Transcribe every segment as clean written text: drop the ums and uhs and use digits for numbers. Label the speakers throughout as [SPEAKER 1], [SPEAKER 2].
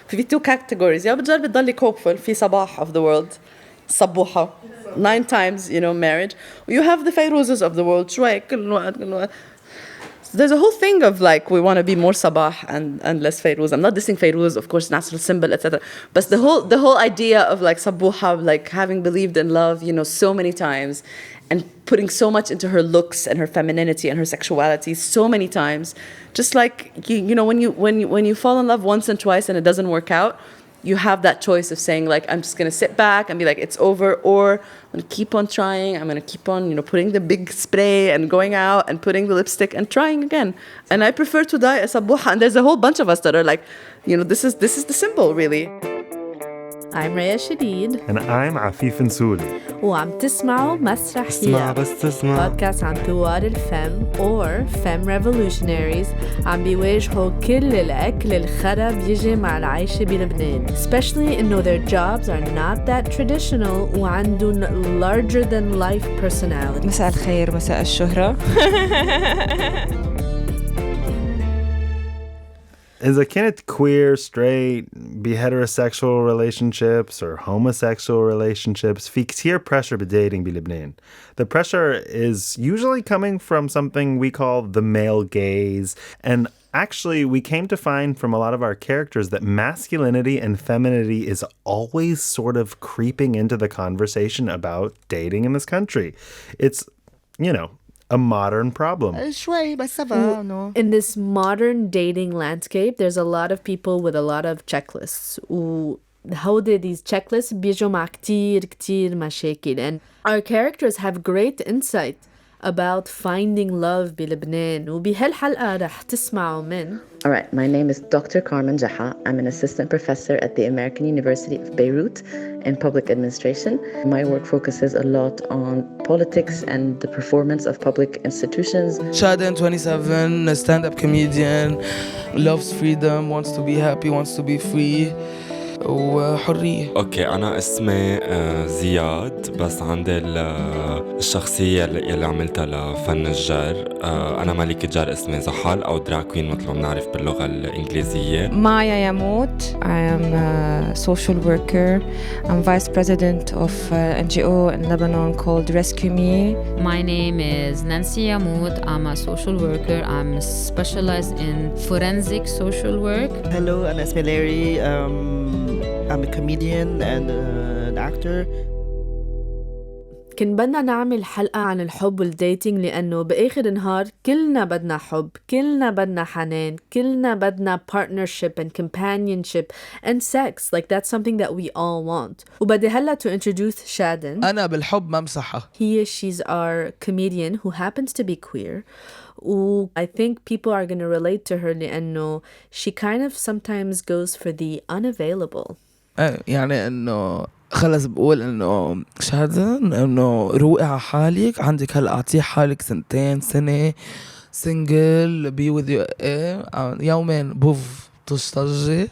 [SPEAKER 1] في two categories. يا بتجربي تضلي hopeful في صباح of the world صبوحة 9 times marriage. You have the فيروزes of the world شوي كل وقت. There's a whole thing of like we want to be more sabah and less Fairuz. I'm not dissing Fairuz, of course, national symbol, etc. But the whole idea of like sabuha, like having believed in love, so many times, and putting so much into her looks and her femininity and her sexuality so many times. Just like when you fall in love once and twice and it doesn't work out, you have that choice of saying like I'm just gonna sit back and be like it's over, or I'm gonna keep on trying. I'm gonna keep on putting the big spray and going out and putting the lipstick and trying again. And I prefer to die a sabuha. And there's a whole bunch of us that are like, this is the symbol really.
[SPEAKER 2] I'm شديد.
[SPEAKER 3] And I'm عفيف نسولي.
[SPEAKER 2] وعم تسمعوا مسرحية.
[SPEAKER 3] اسمع بس تسمع.
[SPEAKER 2] بودكاست عن ثوار الفم or femme revolutionaries عم بيواجهوا كل الأكل الخرا بيجي مع العيشة بلبنان. Especially إنه their jobs are not that traditional وعندهم larger than life personality.
[SPEAKER 4] مساء الخير مساء الشهرة.
[SPEAKER 3] Is a candidate queer, straight, be heterosexual relationships or homosexual relationships? في كتير pressure بdating بلبنان. The pressure is usually coming from something we call the male gaze. And actually, we came to find from a lot of our characters that masculinity and femininity is always sort of creeping into the conversation about dating in this country. It's, a modern problem.
[SPEAKER 2] In this modern dating landscape, there's a lot of people with a lot of checklists. وهودي these checklists بيجوا مع كتير مشاكل. And our characters have great insight about finding love بلبنان. وبهالحلقة رح تسمعوا من
[SPEAKER 5] All right, my name is Dr. Carmen Jaha. I'm an assistant professor at the American University of Beirut in public administration. My work focuses a lot on politics and the performance of public institutions.
[SPEAKER 6] Shadin, 27, a stand-up comedian, loves freedom, wants to be happy, wants to be free. وحرية.
[SPEAKER 7] اوكي انا اسمي زياد بس عندي الشخصية اللي عملتها لفن الجار. انا ملكة جار اسمي زحال او دراكوين مثل ما بنعرف باللغة الانجليزية.
[SPEAKER 4] مايا يموت. I am a social worker. I'm vice president of an NGO in Lebanon called Rescue Me.
[SPEAKER 8] My name is Nancy Yamout. I'm a social worker. I'm specialized in forensic social work.
[SPEAKER 9] Hello, أنا اسمي Larry. I'm a comedian and an actor.
[SPEAKER 2] كن بدنا نعمل حلقة عن الحب والديتينج لأنه بآخر النهار كلنا بدنا حب، كلنا بدنا حنان، كلنا بدنا partnership and companionship and sex. Like that's something that we all want. وبدي هلا to introduce شادن.
[SPEAKER 6] أنا بالحب ممسحة.
[SPEAKER 2] She's our comedian who happens to be queer. I think people are going to relate to her لأنه she kind of sometimes goes for the unavailable.
[SPEAKER 6] يعني إنه خلص بقول إنه شادن إنه روقي على حالك، عندك هلا أعطيه حالك 2 سنة single be with you يومين بوف تشتجي.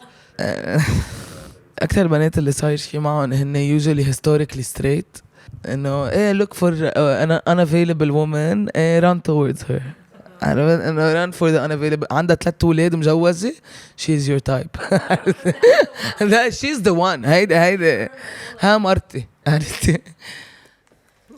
[SPEAKER 6] أكثر بنات اللي صاير شي معهم هن usually historically straight. إنه look for an unavailable woman run towards her. أنا run for the unavailable. عندها 3 أولاد مجوزة. She's your type. She's the one. هيدا ها مرتي.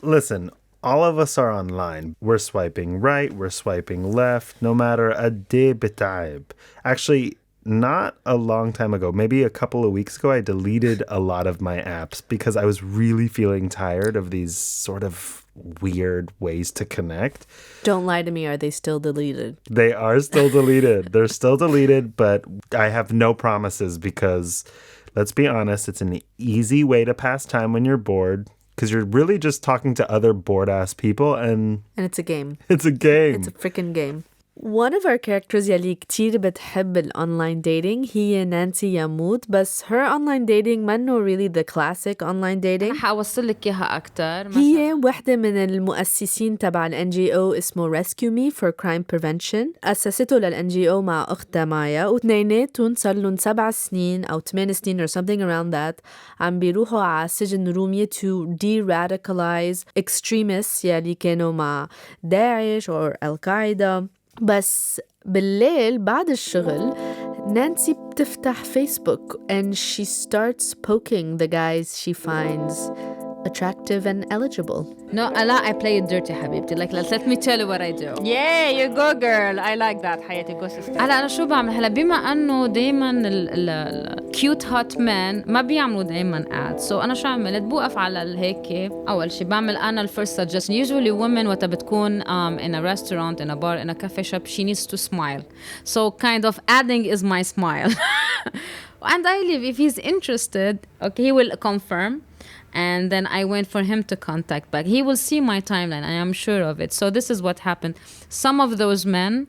[SPEAKER 3] Listen, all of us are online. We're swiping right, we're swiping left, no matter a day بتعب. Actually, not a long time ago, maybe a couple of weeks ago, I deleted a lot of my apps because I was really feeling tired of these sort of weird ways to connect.
[SPEAKER 2] Don't lie to me, are they still deleted?
[SPEAKER 3] They are still deleted. They're still deleted, but I have no promises because, let's be honest, it's an easy way to pass time when you're bored because you're really just talking to other bored-ass people and
[SPEAKER 2] it's a game.
[SPEAKER 3] It's a game.
[SPEAKER 2] It's a freaking game. One of our characters يلي كتير بتحب الأونلاين dating هي نانسي يموت. بس her online dating منه really the classic online dating.
[SPEAKER 8] حأوصل لك إياها أكتر.
[SPEAKER 2] هي واحدة من المؤسسين تبع ال NGO اسمه Rescue Me for Crime Prevention. أسسته لل NGO مع أختها مايا واتنيناتهم صار لهم 7 سنين أو 8 سنين or something around that عم بيروحوا على سجن رومية to de-radicalize extremists يلي كانوا مع داعش or القاعدة. بس بالليل بعد الشغل Nancy بتفتح Facebook and she starts poking the guys she finds attractive and eligible.
[SPEAKER 8] No, I play it dirty حبيبتي. Like, let me tell you what I do.
[SPEAKER 10] Yeah, you go girl. I like that. حياتي go sister.
[SPEAKER 8] أنا شو بعمل هلا بما أنه دايما ال cute hot men ما بيعملوا دايما ads. So أنا شو عملت بوقف على هيك أول شيء بعمل أنا ال first suggestion. Usually women وقت بتكون in a restaurant, in a bar, in a cafe shop, she needs to smile. So kind of adding is my smile. And I leave. If he's interested, okay, he will confirm. And then I wait for him to contact back. He will see my timeline. I am sure of it. So this is what happened. Some of those men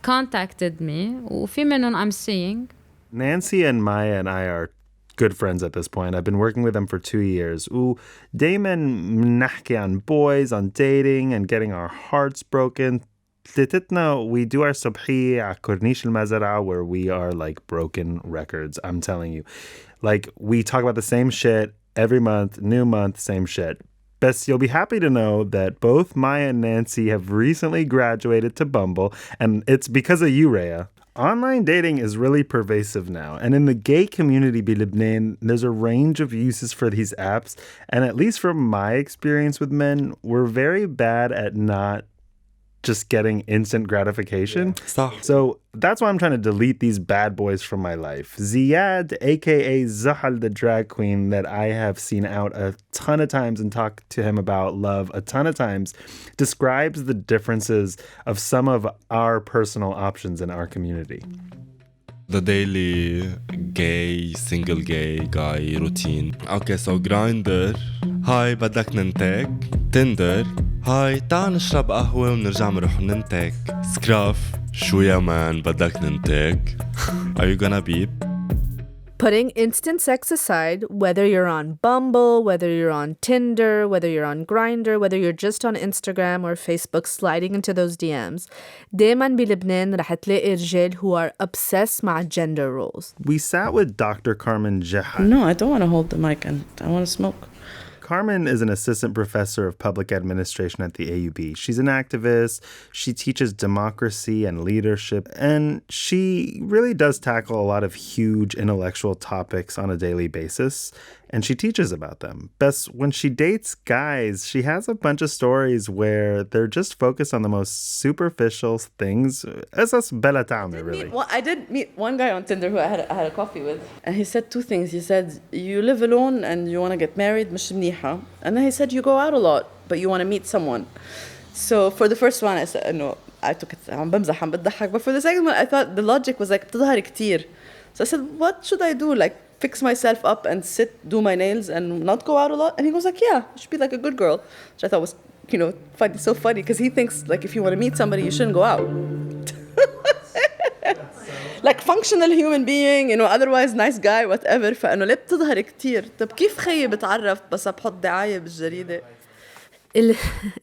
[SPEAKER 8] contacted me. وفي منهم I'm seeing.
[SPEAKER 3] Nancy and Maya and I are good friends at this point. I've been working with them for 2 years. ودايما بنحكي عن boys, on dating and getting our hearts broken. we do our صبحية على كورنيش المزرعة where we are like broken records. I'm telling you. Like, we talk about the same shit every month, new month, same shit. Bess, you'll be happy to know that both Maya and Nancy have recently graduated to Bumble, and it's because of you, Rhea. Online dating is really pervasive now, and in the gay community in Lebanon, there's a range of uses for these apps, and at least from my experience with men, we're very bad at not just getting instant gratification.
[SPEAKER 7] صح.
[SPEAKER 3] So that's why I'm trying to delete these bad boys from my life. Ziad, aka Zahal, the drag queen that I have seen out a ton of times and talked to him about love a ton of times, describes the differences of some of our personal options in our community.
[SPEAKER 7] The daily gay, single gay guy routine. Okay, so Grindr. هاي بدك ننتك. Tinder. هاي تعال نشرب قهوة ونرجع نروح ننتك. Scruff. شو يا مان بدك ننتك. Are you gonna beep?
[SPEAKER 2] Putting instant sex aside, whether you're on Bumble, whether you're on Tinder, whether you're on Grindr, whether you're just on Instagram or Facebook sliding into those DMs, دايماً بلبنان رح تلاقي رجال who are obsessed مع gender roles.
[SPEAKER 3] We sat with Dr. Carmen Jaha.
[SPEAKER 1] No, I don't want to hold the mic and I want to smoke.
[SPEAKER 3] Carmen is an assistant professor of public administration at the AUB. She's an activist, she teaches democracy and leadership, and she really does tackle a lot of huge intellectual topics on a daily basis, and she teaches about them. Best, when she dates guys, she has a bunch of stories where they're just focused on the most superficial things. Esas bella ta'amir, really.
[SPEAKER 1] I did meet one guy on Tinder who I had a coffee with, and he said two things. He said, you live alone and you want to get married, مش منيحة. And then he said, you go out a lot, but you want to meet someone. So for the first one, I said, no, I took it, عم بمزح عم بضحك. But for the second one, I thought the logic was like, بتظهر كتير. So I said, what should I do? Like, fix myself up and sit, do my nails and not go out a lot? And he goes like, yeah, you should be like a good girl. Which I thought was, you know, funny, so funny, because he thinks like if you want to meet somebody, you shouldn't go out. Like functional human being, you know, otherwise nice guy, whatever. فإنه ليه بتظهر كتير؟ طب كيف خيي بتعرف بس بحط دعاية بالجريدة؟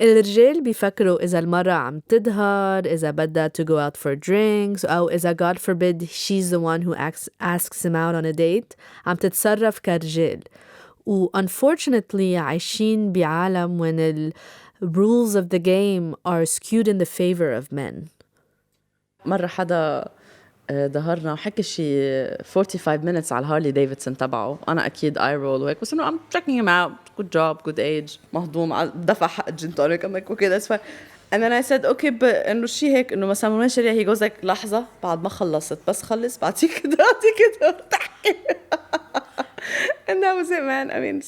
[SPEAKER 2] الرجال بيفكروا إذا المرة عم تظهر، إذا بدها to go out for drinks، أو إذا God forbid she's the one who asks him out on a date، عم تتصرف كرجال. Unfortunately عايشين بعالم when the rules of the game are skewed in the favor of men.
[SPEAKER 1] مرة حدا ظهرنا وحكي شي 45 minutes على الهارلي ديفيدسون تبعه. أنا أكيد I roll وهيك، بس إنه I'm checking him out, good job, good age، مهضوم، دفع حق الجين تونيك. I'm like okay that's fine. And then I said okay but إنه شي هيك إنه مثلا وين شريها. He goes like لحظة بعد ما خلصت بس خلص بعطيك كده تحكي. And that was it man. I mean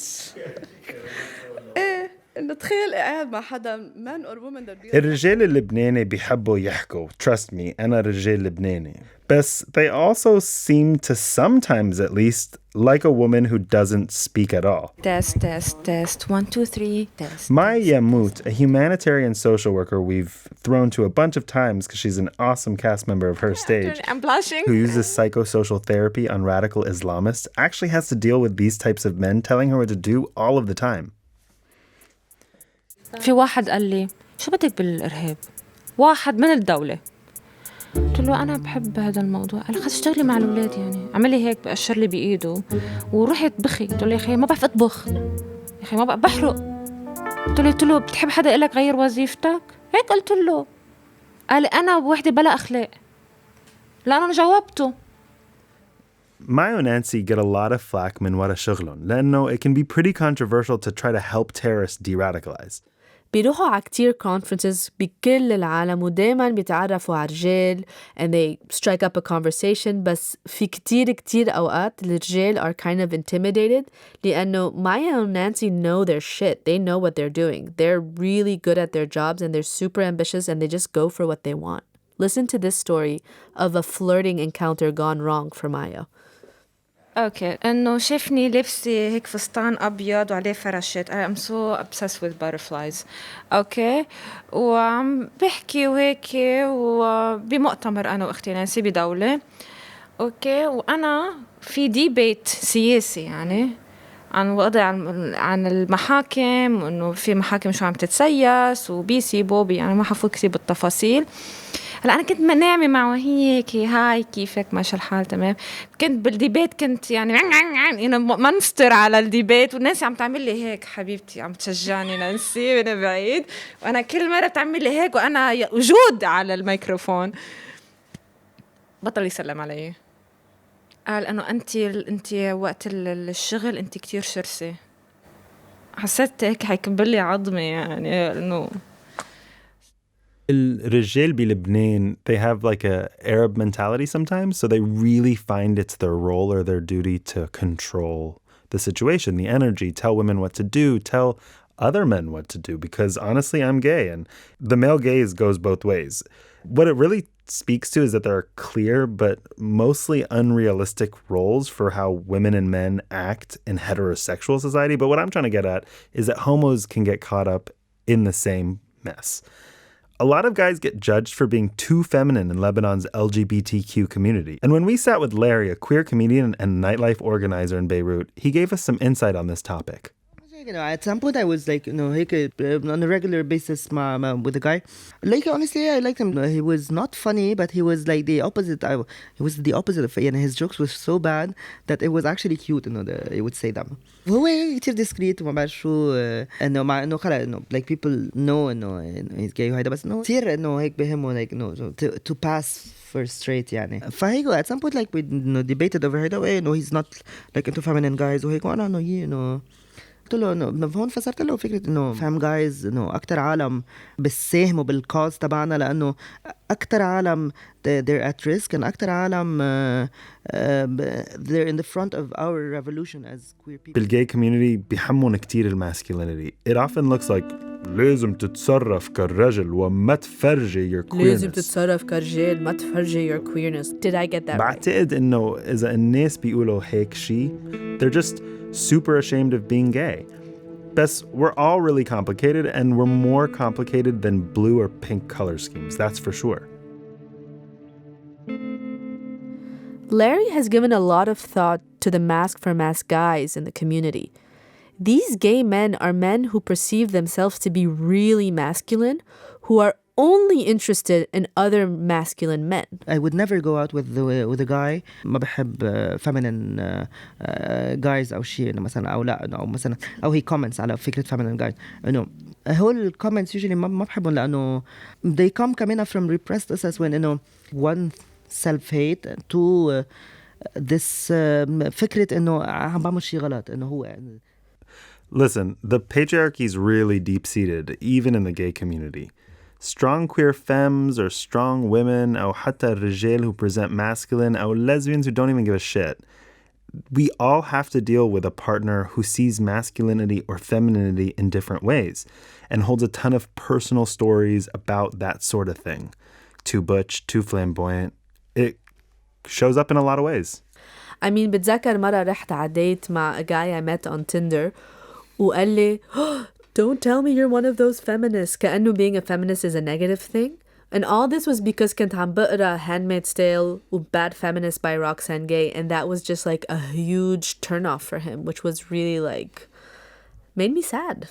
[SPEAKER 1] إيه إنه تخيل قاعد مع حدا man or woman that
[SPEAKER 3] الرجال اللبناني بيحبوا يحكوا. Trust me, أنا رجال لبناني. But they also seem to sometimes at least like a woman who doesn't speak at all.
[SPEAKER 4] Test, test, test. 1, 2, 3, test.
[SPEAKER 3] Maya Yamut, a humanitarian social worker we've thrown to a bunch of times because she's an awesome cast member of her stage.
[SPEAKER 10] I'm blushing.
[SPEAKER 3] Who uses psychosocial therapy on radical Islamists, actually has to deal with these types of men telling her what to do all of the time.
[SPEAKER 4] في واحد قال لي شو بدك بالإرهاب؟ واحد من الدولة. قلت له أنا بحب هذا الموضوع. قال خلص اشتغلي مع الأولاد يعني. عمل لي هيك بأشر لي بإيده ورحت بخي. قلت له يا أخي ما بعرف أطبخ. يا أخي ما بعرف بحرق. قلت له بتحب حدا يقول لك غير وظيفتك؟ هيك قلت له. قال أنا بوحدة بلا أخلاق. لأنه أنا جاوبته.
[SPEAKER 3] Maya and Nancy get a lot of flack من ورا شغلهم لأنه it can be pretty controversial to try to help terrorists de-radicalize.
[SPEAKER 2] بيروحوا على كتير conferences بكل العالم ودايما بيتعرفوا على رجال and they strike up a conversation بس في كتير أوقات الرجال are kind of intimidated لأنه Maya and Nancy know their shit. They know what they're doing. They're really good at their jobs and they're super ambitious and they just go for what they want. Listen to this story of a flirting encounter gone wrong for Maya.
[SPEAKER 4] اوكي انه شافني لابسه هيك فستان ابيض وعليه فراشات. I am so obsessed with butterflies. اوكي وعم بحكي وهيك وبمؤتمر انا واختي نانسي بدوله. اوكي وانا في ديبيت سياسي يعني عن وضع عن المحاكم وانه في محاكم شو عم تتسيس وبيسي بوبي يعني ما حفوت كثير بالتفاصيل. هلا أنا كنت ناعمة معه هيك هاي كيفك ماشي الحال تمام. كنت بالديبيت كنت يعني أنا منستر على الديبيت والناس عم تعمل لي هيك حبيبتي عم تشجعني نانسي من بعيد وأنا كل مرة بتعمل لي هيك وأنا وجود على الميكروفون. بطل يسلم علي قال إنه أنت وقت الشغل أنت كتير شرسة. حسيت هيك هيكبر لي عظمي يعني إنه
[SPEAKER 3] الرجال بلبنان, they have like a Arab mentality sometimes, so they really find it's their role or their duty to control the situation, the energy, tell women what to do, tell other men what to do, because honestly, I'm gay, and the male gaze goes both ways. What it really speaks to is that there are clear but mostly unrealistic roles for how women and men act in heterosexual society, but what I'm trying to get at is that homos can get caught up in the same mess. A lot of guys get judged for being too feminine in Lebanon's LGBTQ community. And when we sat with Larry, a queer comedian and nightlife organizer in Beirut, he gave us some insight on this topic.
[SPEAKER 9] You know, at some point I was like, on a regular basis with a guy. Like, honestly, I liked him. He was not funny, but he was like the opposite. He was the opposite of, and his jokes were so bad that it was actually cute, he would say them. هو كتير discreet وما بعرف شو انه مع انه خلق انه like people know انه he's gay وهيدا بس انه كتير انه هيك بهمه like to pass for straight يعني. فهيك at some point like we debated over هيدا انه he's not like into feminine guys وهيك وانا انه قلت له انه هون فسرت له فكره انه فام جايز انه اكثر عالم بيساهموا بالكاز تبعنا لانه اكثر عالم they're at risk and اكثر عالم they're in the front of our revolution as queer people.
[SPEAKER 3] بالgay community بيحمون كتير masculinity. It often looks like لازم تتصرف كالرجل وما تفرجي your queerness.
[SPEAKER 2] لازم تتصرف كرجال ما تفرجي your queerness. Did I get that right?
[SPEAKER 3] بعتقد انه اذا الناس بيقولوا هيك شيء they're just super ashamed of being gay. But we're all really complicated, and we're more complicated than blue or pink color schemes, that's for sure.
[SPEAKER 2] Larry has given a lot of thought to the mask for mask guys in the community. These gay men are men who perceive themselves to be really masculine, who are only interested in other masculine men.
[SPEAKER 9] I would never go out with a guy ما بحب feminine guys أو شيء إنه مثلا أو لا أو مثلا أو he comments على فكرة feminine guys إنه هول comments usually ما بحبهم لأنه they come كمان from repressed assess when إنه one self-hate to this فكرة إنه عم بعمل شيء غلط إنه هو.
[SPEAKER 3] Listen, the patriarchy is really deep-seated, even in the gay community. Strong queer femmes or strong women أو حتى الرجال who present masculine أو lesbians who don't even give a shit. We all have to deal with a partner who sees masculinity or femininity in different ways and holds a ton of personal stories about that sort of thing. Too butch, too flamboyant. It shows up in a lot of ways.
[SPEAKER 2] I mean, بتذكر مرة رحت على date مع a guy I met on Tinder وقال لي don't tell me you're one of those feminists. كأنه being a feminist is a negative thing. And all this was because كنت عم بقرا Handmaid's Tale و Bad Feminist by Roxane Gay, and that was just like a huge turnoff for him, which was really like made me sad.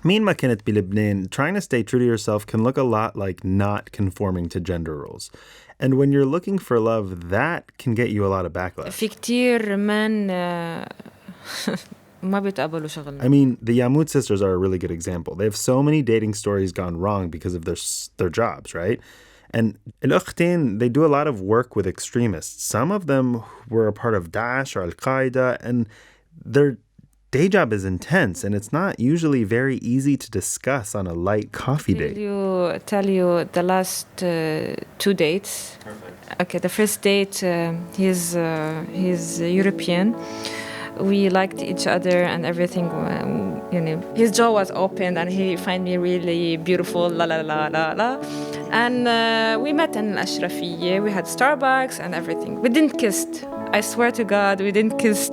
[SPEAKER 3] مين ما كانت بلبنان, trying to stay true to yourself can look a lot like not conforming to gender roles. And when you're looking for love, that can get you a lot of backlash.
[SPEAKER 4] في كتير من ما بيتقبلوا شغلنا.
[SPEAKER 3] I mean, the Yamut sisters are a really good example. They have so many dating stories gone wrong because of their jobs, right? And الأختين, they do a lot of work with extremists. Some of them were a part of Daesh or Al-Qaeda, and their day job is intense, and it's not usually very easy to discuss on a light coffee date.
[SPEAKER 4] Tell you the last 2 dates. Perfect. Okay, the first date, he's European. We liked each other and everything. You know, his jaw was open and he found me really beautiful. La la la la la. And we met in الأشرفية. We had Starbucks and everything. We didn't kiss. I swear to God, we didn't kiss.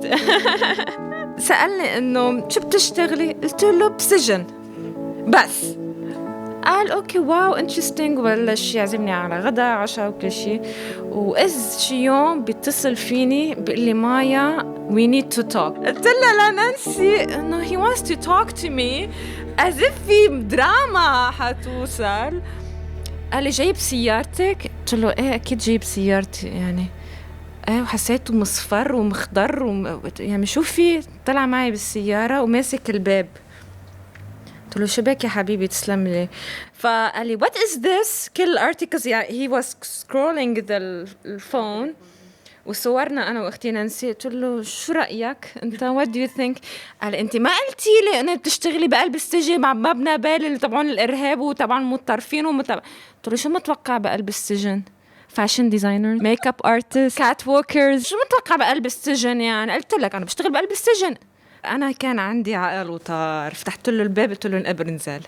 [SPEAKER 4] سألني إنه شو بتشتغلي؟ قلت له بسجن. بس. قال أوكي واو انترستينج وبلش يعزمني على غدا عشاء وكل شيء. وإذ شي يوم بيتصل فيني بيقول لي مايا we need to talk. قلت له لنانسي إنه he wants to talk to me as if في دراما حتوصل. قال لي جايب سيارتك؟ قلت له إيه أكيد جايب سيارتي يعني. وحسيته مصفر ومخضر يعني شو في. طلع معي بالسيارة وماسك الباب. قلت له شباك يا حبيبي تسلم لي. فقال لي what is this كل articles يعني he was scrolling الفون وصورنا أنا وأختي نانسي. قلت له شو رأيك أنت what do you think. قال أنت ما قلتي لي أنك بتشتغلي بقلب السجن مع مبنى بالي تبعون الإرهاب وتبعون المتطرفين قلت له شو متوقع بقلب السجن. فاشن ديزاينر ميك اب ارتست كات ووكرز شو متوقع بقلب السجن يعني. قلت لك أنا بشتغل بقلب السجن. أنا كان عندي عقل وطار. فتحت له الباب قلت له انقبر نزال.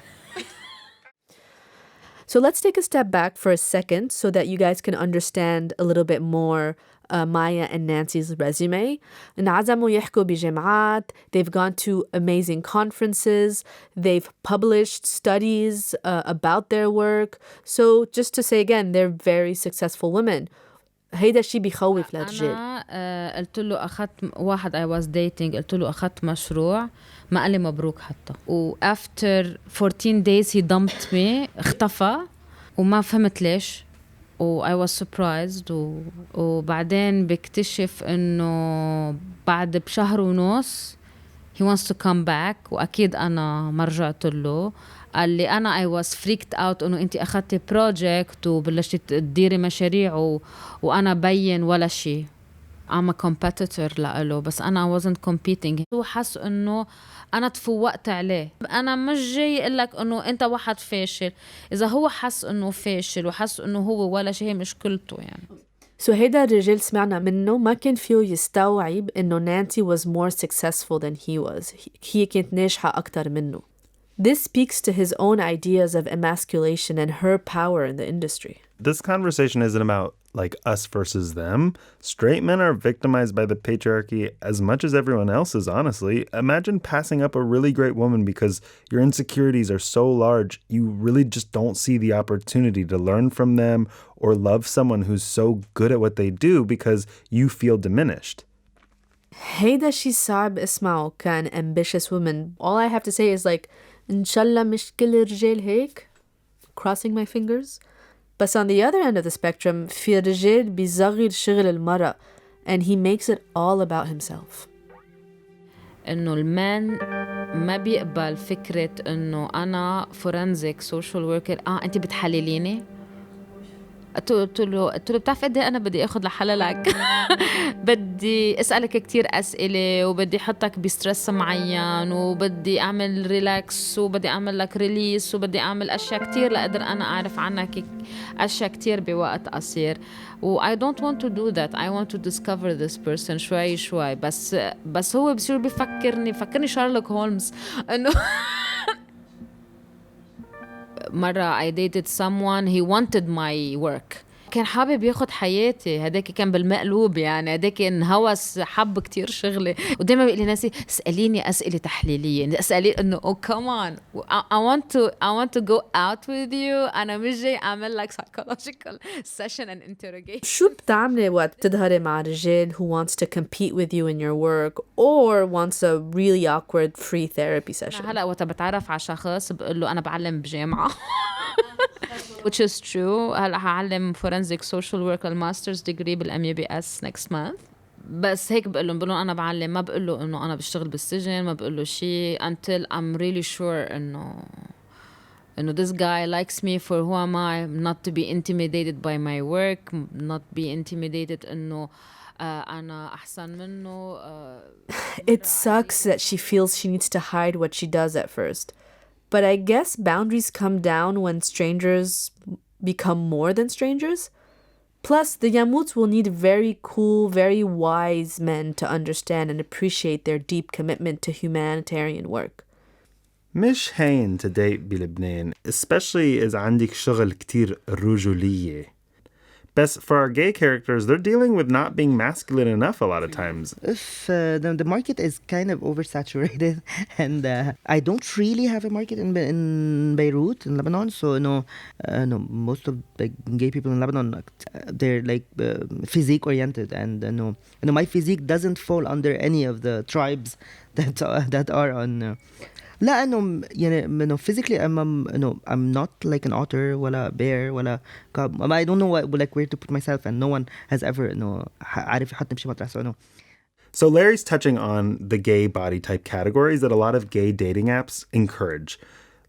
[SPEAKER 2] So let's take a step back for a second so that you guys can understand a little bit more Maya and Nancy's resume. انعزموا يحكوا بجامعات. They've gone to amazing conferences. They've published studies about their work. So just to say again, they're very successful women. هيدا الشيء بيخوف للرجال.
[SPEAKER 8] أنا قلت له أخذت واحد I was dating قلت له أخذت مشروع ما قال لي مبروك حتى. و after 14 days he dumped me اختفى وما فهمت ليش. و I was surprised وبعدين بكتشف إنه بعد بشهر ونص he wants to come back وأكيد أنا ما رجعت له. قال لي أنا I was freaked out إنه أنتي أخذتي project وبلشتي تديري مشاريع وأنا بين ولا شيء. I'm a competitor لأله بس أنا wasn't competing. هو حس إنه أنا تفوقت عليه. أنا مش جاي أقولك إنه أنت واحد فاشل. إذا هو حس إنه فاشل وحس إنه هو ولا شيء مشكلته يعني.
[SPEAKER 2] So هيدا الرجل سمعنا منه ما كان فيه يستوعب إنه نانسي was more successful than he was. هي كانت ناجحة أكتر منه. This speaks to his own ideas of emasculation and her power in the industry.
[SPEAKER 3] This conversation isn't about like us versus them. Straight men are victimized by the patriarchy as much as everyone else is, honestly. Imagine passing up a really great woman because your insecurities are so large, you really just don't see the opportunity to learn from them or love someone who's so good at what they do because you feel diminished.
[SPEAKER 2] هيدا شي صعب اسمعه كان ambitious woman. All I have to say is like إن شاء الله مش كل الرجال هيك. Crossing my fingers. But on the other end of the spectrum, في رجال بيصغر شغل المرأة and he makes it all about himself.
[SPEAKER 8] إنه المان ما بيقبل فكرة إنه أنا forensic social worker. أنت بتحلليني. قلت له بتعرف قد ايه انا بدي اخذ لحللك. بدي اسالك كتير اسئله وبدي احطك بستريس معين وبدي اعمل ريلاكس وبدي اعمل لك ريليس وبدي اعمل اشياء كتير لاقدر انا اعرف عنك اشياء كتير بوقت قصير. و I don't want to do that. I want to discover this person شوي بس هو بصير بفكرني شارلوك هولمز انه مرة I dated someone he wanted my work. كان حابب ياخد حياتي. هداك كان بالمقلوب يعني. هداك انهوس حب كتير شغلي ودايما بيقول لي ناسي اسأليني أسئلة تحليلية. اسألي انه oh come on I want to go out with you. أنا مش جاي أعمل لك psychological session and interrogation.
[SPEAKER 2] شو بتعملي وقت تظهري مع رجال who wants to compete with you in your work or wants a really awkward free therapy session؟
[SPEAKER 8] هلا وقت بتعرف على شخص بقول له أنا بعلم بجامعة. Which is true. هلا هعلم forensic social work الماسترز degree بالMUBS next month. بس هيك بقول لهم أنا بعلم. ما بقول له إنه أنا بشتغل بالسجن. ما بقول له شيء until I'm really sure إنه إنه this guy likes me for who am I, not to be intimidated by my work, not be intimidated إنه أنا أحسن منه.
[SPEAKER 2] It sucks that she feels she needs to hide what she does at first. But I guess boundaries come down when strangers become more than strangers. Plus, the Yamuts will need very cool, very wise men to understand and appreciate their deep commitment to humanitarian work.
[SPEAKER 3] مش هين to date بلبنان, especially إذا عندك شغل كتير رجولية. But for our gay characters, they're dealing with not being masculine enough a lot of times.
[SPEAKER 9] If the market is kind of oversaturated, and I don't really have a market in Beirut, in Lebanon, so no, most of the gay people in Lebanon, they're like physique oriented, and no, my physique doesn't fall under any of the tribes that are on. لا انه يعني physically I'm not like an otter ولا bear ولا cub. I don't know like where to put myself, and no one has ever عارف يحطني بشي مطرح.
[SPEAKER 3] So Larry's touching on the gay body type categories that a lot of gay dating apps encourage.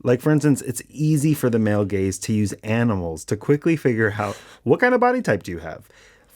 [SPEAKER 3] Like, for instance, it's easy for the male gays to use animals to quickly figure out what kind of body type do you have.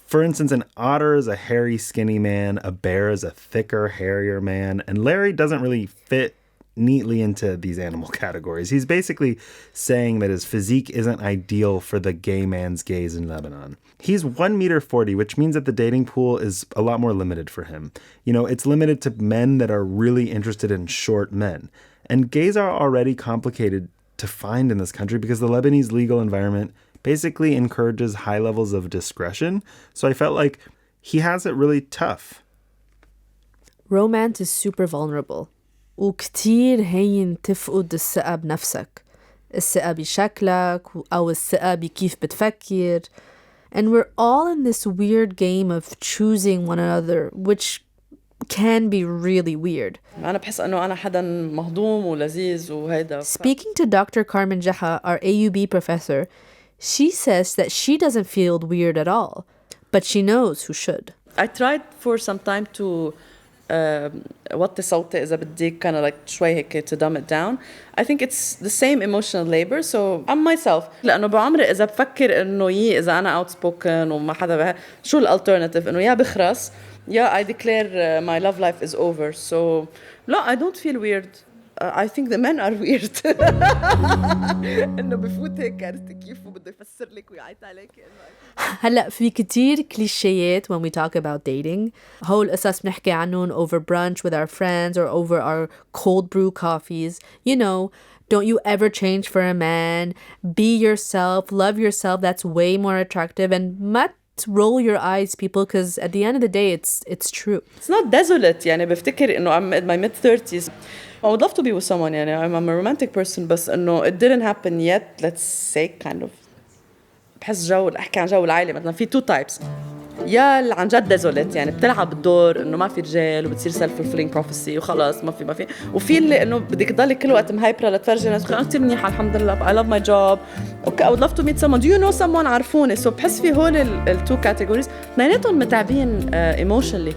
[SPEAKER 3] For instance, an otter is a hairy, skinny man, a bear is a thicker, hairier man, and Larry doesn't really fit neatly into these animal categories. He's basically saying that his physique isn't ideal for the gay man's gaze in Lebanon. He's 1.40 meters, which means that the dating pool is a lot more limited for him. You know, it's limited to men that are really interested in short men. And gays are already complicated to find in this country because the Lebanese legal environment basically encourages high levels of discretion. So I felt like he has it really tough.
[SPEAKER 2] Romance is super vulnerable. وكتير هين تفقد الثقة بنفسك. الثقة بشكلك أو الثقة بكيف بتفكر. And we're all in this weird game of choosing one another, which can be really weird.
[SPEAKER 1] أنا بحس إنه أنا حدا مهضوم ولذيذ وهيدا.
[SPEAKER 2] Speaking to Dr. Carmen Jaha, our AUB professor, she says that she doesn't feel weird at all, but she knows who should.
[SPEAKER 1] I tried for some time to وطي صوتي إذا بديك kind of like شوي هيك to dumb it down. I think it's the same emotional labor, so I'm myself. لأنه بعمري إذا بفكر إنه إذا أنا outspoken وما حدا شو الالترناتيف إنه يا بخرس يا I declare my love life is over. So no, I don't feel weird. I think the men are weird. إنه بفوت هيك عرفتي كيف وبده يفسر لك ويعيط عليك.
[SPEAKER 2] هلأ في كتير كليشيات when we talk about dating. هول قصص بنحكي عنهم over brunch with our friends or over our cold brew coffees. You know, don't you ever change for a man. Be yourself. Love yourself. That's way more attractive. And ما roll your eyes, people, because at the end of the day, it's true.
[SPEAKER 1] It's not desolate. يعني بفتكر إنه I'm in my mid-30s. I would love to be with someone. يعني I'm a romantic person, بس إنه it didn't happen yet. Let's say kind of. بحس أحكي عن جو العائلة مثلا في two types. يا اللي عن جد ديزوليت يعني بتلعب الدور إنه ما في رجال وبتصير self fulfilling prophecy وخلاص ما في وفي اللي إنه بدك تضلي كل وقت مهايبرة لتفرجي الناس أنا كتير منيحة الحمد لله I love my job. Okay, I would love to meet someone. Do you know someone عرفوني. So بحس في هول ال two categories اثنيناتهم متعبين emotionally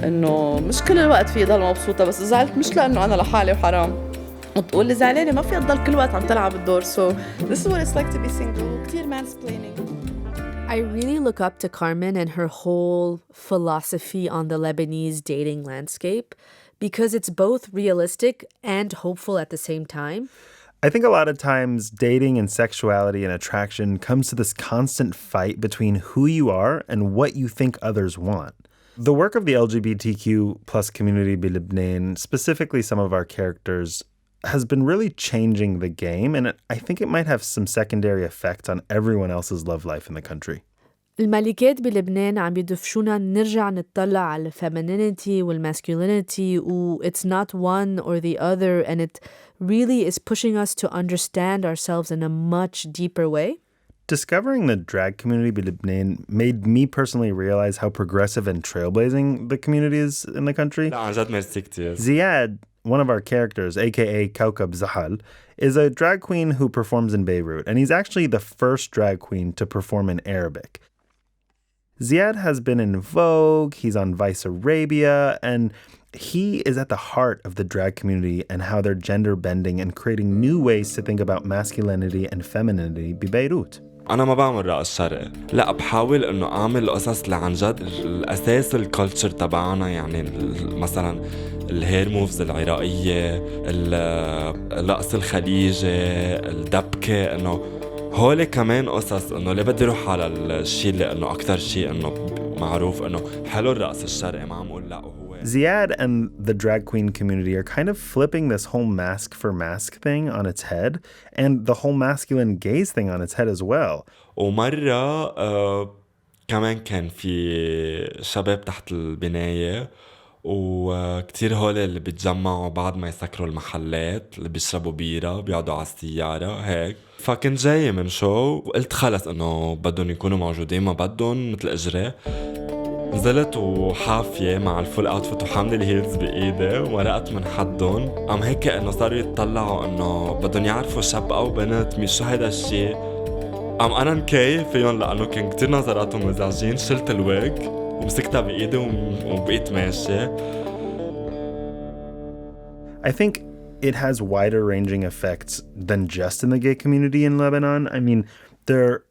[SPEAKER 1] إنه مش كل الوقت في ضل مبسوطة بس زعلت مش لأنه أنا لحالي وحرام وتقول لي زعلانة ما في تضل كل وقت عم تلعب الدور. So this is what it's like to be single. كتير mansplaining.
[SPEAKER 2] I really look up to Carmen and her whole philosophy on the Lebanese dating landscape because it's both realistic and hopeful at the same time.
[SPEAKER 3] I think a lot of times dating and sexuality and attraction comes to this constant fight between who you are and what you think others want. The work of the LGBTQ plus community in Lebanon, specifically some of our characters, has been really changing the game, and I think it might have some secondary effect on everyone else's love life in the country.
[SPEAKER 2] الملكات بلبنان عم يدفشونا نرجع نتطلع على femininity والmasculinity it's not one or the other, and it really is pushing us to understand ourselves in a much deeper way.
[SPEAKER 3] Discovering the drag community in Lebanon made me personally realize how progressive and trailblazing the community is in the country.
[SPEAKER 7] لا عن جد ميرسي كتير.
[SPEAKER 3] Ziad, one of our characters, aka Kaukab Zahal, is a drag queen who performs in Beirut, and he's actually the first drag queen to perform in Arabic. Ziad has been in Vogue, he's on Vice Arabia, and he is at the heart of the drag community and how they're gender bending and creating new ways to think about masculinity and femininity ببيروت.
[SPEAKER 7] أنا ما بعمل رقص شرقي، لا بحاول إنه أعمل قصص اللي عن جد الأساس الكولتشر تبعنا، يعني مثلا الهير موفز العراقية، الرقص الخليجي، الدبكة، إنه هولي كمان قصص إنه ليه بدي روح على الشيء اللي إنه أكتر شيء إنه معروف إنه حلو الرقص الشرقي، ما عم أقول لا وهو.
[SPEAKER 3] Ziad and the drag queen community are kind of flipping this whole mask for mask thing on its head and the whole masculine gaze thing on its head as well.
[SPEAKER 7] ومرة كمان كان في شباب تحت البناية وكتير هول اللي بيتجمعوا بعد ما يسكروا المحلات، اللي بيشربوا بيرة بيقعدوا على السيارة هيك. فكنت جاي من شو وقلت خلص انه بدهم يكونوا موجودين، ما بدهم مثل اجري. نزلت وحافية مع الفول اوتفيت وحاملة الهيلز بإيدي ومرقت من حدهم، قام هيك انه صاروا يتطلعوا انه بدهم يعرفوا شاب او بنت مش شو هيدا الشيء. قام انا مكيف فيهم لانه كان كتير نظراتهم مزعجين، شلت الويج ومسكتها بإيدي وبقيت ماشي.
[SPEAKER 3] I think it has wider ranging effects than just in the gay community in Lebanon. I mean, they're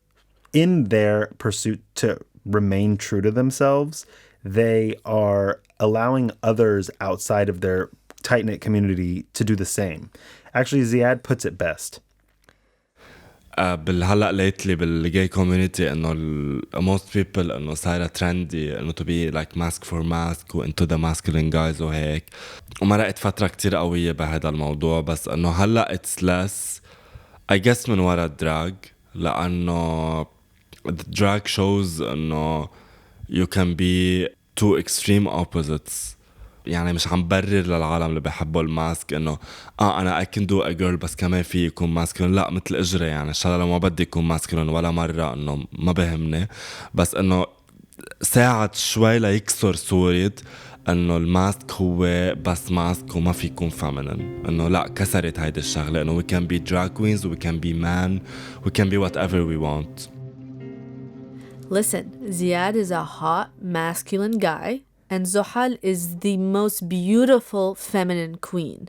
[SPEAKER 3] in their pursuit to remain true to themselves, they are allowing others outside of their tight-knit community to do the same. Actually, Ziad puts it best.
[SPEAKER 7] بالهلأ lately بالgay community إنه most people إنه صايرة trendy إنه to be like mask for mask و into the masculine guys وهيك، ومرقت فترة كتير قوية بهذا الموضوع. بس إنه هلأ it's less I guess من ورا الدراج، لأنه the drag shows إنه you can be two extreme opposites. يعني مش عم برر للعالم اللي بيحبوا الماسك انه انا I can do a girl بس كمان في يكون ماسكلين، لا مثل اجري يعني ان شاء الله لو ما بدي يكون ماسكلين ولا مرة انه ما بهمني، بس انه ساعد شوي ليكسر صورة انه الماسك هو بس ماسك وما في يكون feminine. انه لا كسرت هيدي الشغلة انه we can be drag queens, we can be man, we can be whatever we want.
[SPEAKER 2] Listen, Ziad is a hot masculine guy and Zohal is the most beautiful feminine queen.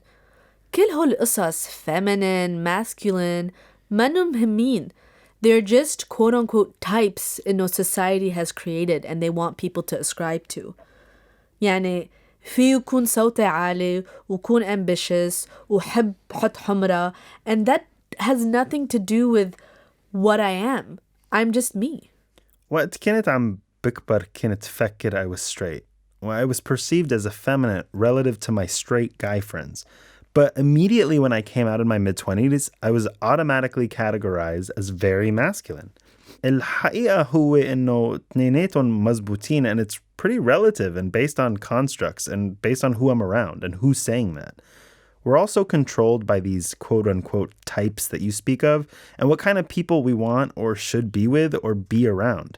[SPEAKER 2] كل هول القصص feminine, masculine منهم مهمين. They're just quote unquote types in what society has created and they want people to ascribe to. يعني في يكون صوتي عالي ويكون ambitious وحب حط حمرة, and that has nothing to do with what I am. I'm just me.
[SPEAKER 3] وقت كنت عم بكبر كنت فكر I was straight. I was perceived as effeminate relative to my straight guy friends. But immediately when I came out in my mid-20s, I was automatically categorized as very masculine. الحقيقة هو إنه اتنيناتهم مزبوطين, and it's pretty relative and based on constructs and based on who I'm around and who's saying that. We're also controlled by these quote-unquote types that you speak of and what kind of people we want or should be with or be around.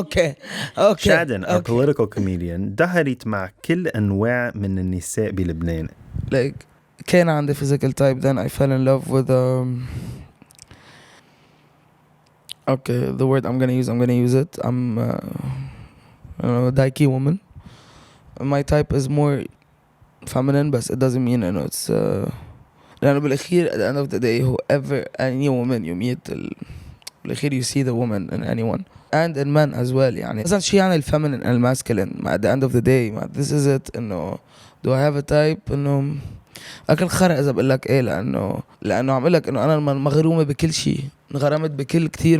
[SPEAKER 6] Okay.
[SPEAKER 3] Shadin, our political comedian, دهرت مع كل أنواع من النساء بلبنان.
[SPEAKER 6] Like, كان عندي physical type, then I fell in love with okay, the word I'm gonna use it. I'm a dyke woman. My type is more feminine, but it doesn't mean it's لأنه بالأخير at the end of the day, whoever, any woman you meet, بالأخير you see the woman in anyone and in men as well. يعني إذا شيء يعني feminine and masculine at the end of the day, this is it. إنه do I have a type؟ إنه أكل خرق إذا بقول لك إيه، لأنه عم أقول لك إنه أنا مغرومة بكل شيء، انغرمت بكل كتير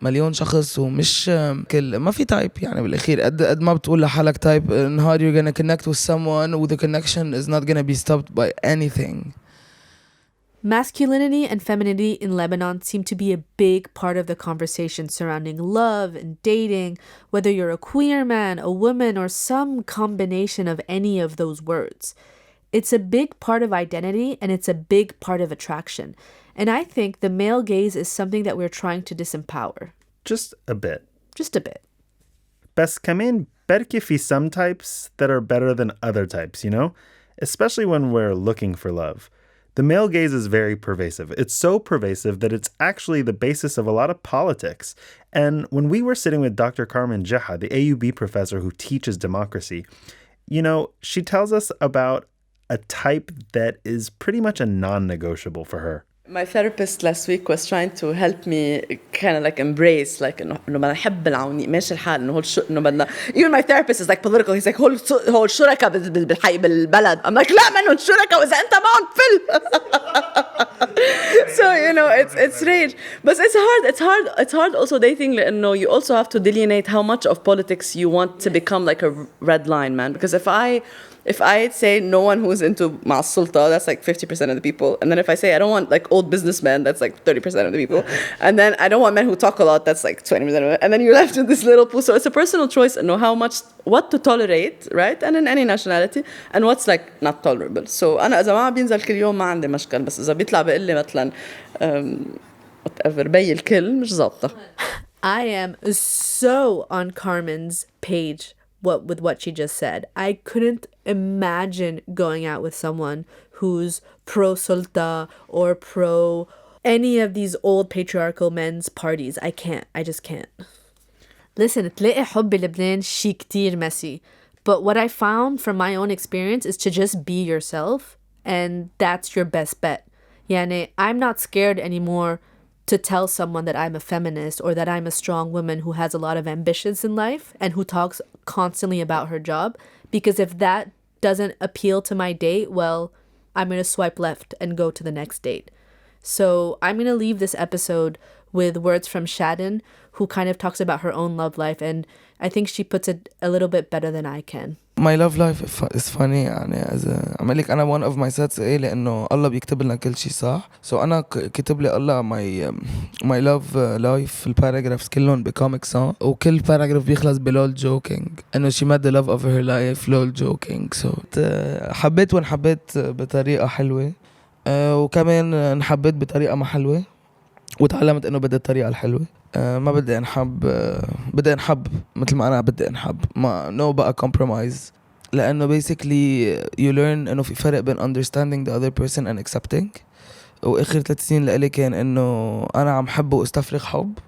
[SPEAKER 6] مليون شخص، ومش كل ما في تايب. يعني بالأخير قد ما بتقول لحالك تايب نهار you're gonna connect with someone with the connection is not gonna be stopped by anything.
[SPEAKER 2] Masculinity and femininity in Lebanon seem to be a big part of the conversation surrounding love and dating, whether you're a queer man, a woman, or some combination of any of those words. It's a big part of identity and it's a big part of attraction. And I think the male gaze is something that we're trying to disempower.
[SPEAKER 3] Just a bit.
[SPEAKER 2] Just a bit.
[SPEAKER 3] بس كمان بركي في some types that are better than other types, you know? Especially when we're looking for love. The male gaze is very pervasive. It's so pervasive that it's actually the basis of a lot of politics. And when we were sitting with Dr. Carmen Jaha, the AUB professor who teaches democracy, You know, she tells us about a type that is pretty much a non-negotiable for her.
[SPEAKER 1] My therapist last week was trying to help me kind of like embrace like إنه بدنا نحب العوني ماشي الحال إنه إنه بدنا. Even my therapist is like political. He's like هو الشركة بالحي بالبلد. I'm like لا منهم الشركة وإذا أنت معهم فل. So you know it's rage, but it's hard also dating لأنه you also have to delineate how much of politics you want to become like a red line, man. Because if I say no one who's into مع السلطة, that's like 50% of the people. And then if I say I don't want like old businessmen, that's like 30% of the people. And then I don't want men who talk a lot, that's like 20% of it. And then you're left with this little pool. So it's a personal choice and know how much, what to tolerate, right? And in any nationality, and what's like not tolerable. So أنا إذا ما بينزل كل يوم ما عندي مشكلة, بس إذا بيطلع بيقول لي مثلا whatever بي الكل مش ظابطة.
[SPEAKER 2] I am so on Carmen's page with what she just said. I couldn't imagine going out with someone who's pro-sulta or pro any of these old patriarchal men's parties. I just can't. Listen, تلاقي حب بلبنان شي كتير messy. But what I found from my own experience is to just be yourself, and that's your best bet. Yani, I'm not scared anymore to tell someone that I'm a feminist or that I'm a strong woman who has a lot of ambitions in life and who talks constantly about her job. Because if that doesn't appeal to my date, well, I'm going to swipe left and go to the next date. So I'm going to leave this episode with words from Shadin, who kind of talks about her own love life. And I think she puts it a little bit better than I can.
[SPEAKER 6] My love life is funny يعني عم لك أنا one of my sets إيه لأنه الله بيكتب لنا كل شيء صح. So أنا كتب لي الله my love life الباراجرافز كلهم بكوميك سان وكل باراجراف بيخلص بلول joking إنه she met the love of her life لول joking. So حبيت وانحبيت بطريقة حلوة وكمان انحبيت بطريقة ما حلوة وتعلمت إنه بدي الطريقة الحلوة. ما بدي انحب مثل ما أنا بدي انحب ما no بقى compromise لأنه basically you learn إنه في فرق بين understanding the other person and accepting. وآخر 3 سنين لإلي كان إنه أنا عم حب واستفرغ حب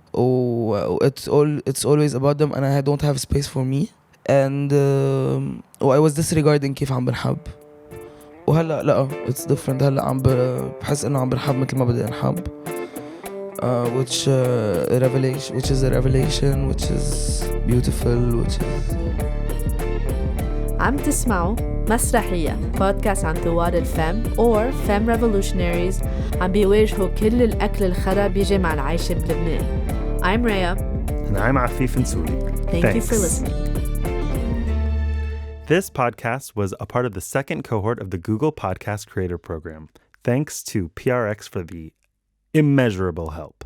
[SPEAKER 6] it's always about them and I don't have space for me and I was disregarding كيف عم بنحب. وهلأ لا it's different. هلأ عم بحس إنه عم بنحب مثل ما بدي انحب. Which is a revelation, which is beautiful, which is...
[SPEAKER 2] عم تسمعوا مسرحية بودكاست عن ثوار الفم or femme revolutionaries عم بيواجهوا كل الأكل الخرا بيجي مع العيشة بلبنان. I'm Rhea.
[SPEAKER 3] And I'm عفيف نسولي.
[SPEAKER 2] Thank you for listening.
[SPEAKER 3] This podcast was a part of the second cohort of the Google Podcast Creator Program. Thanks to PRX for the immeasurable help.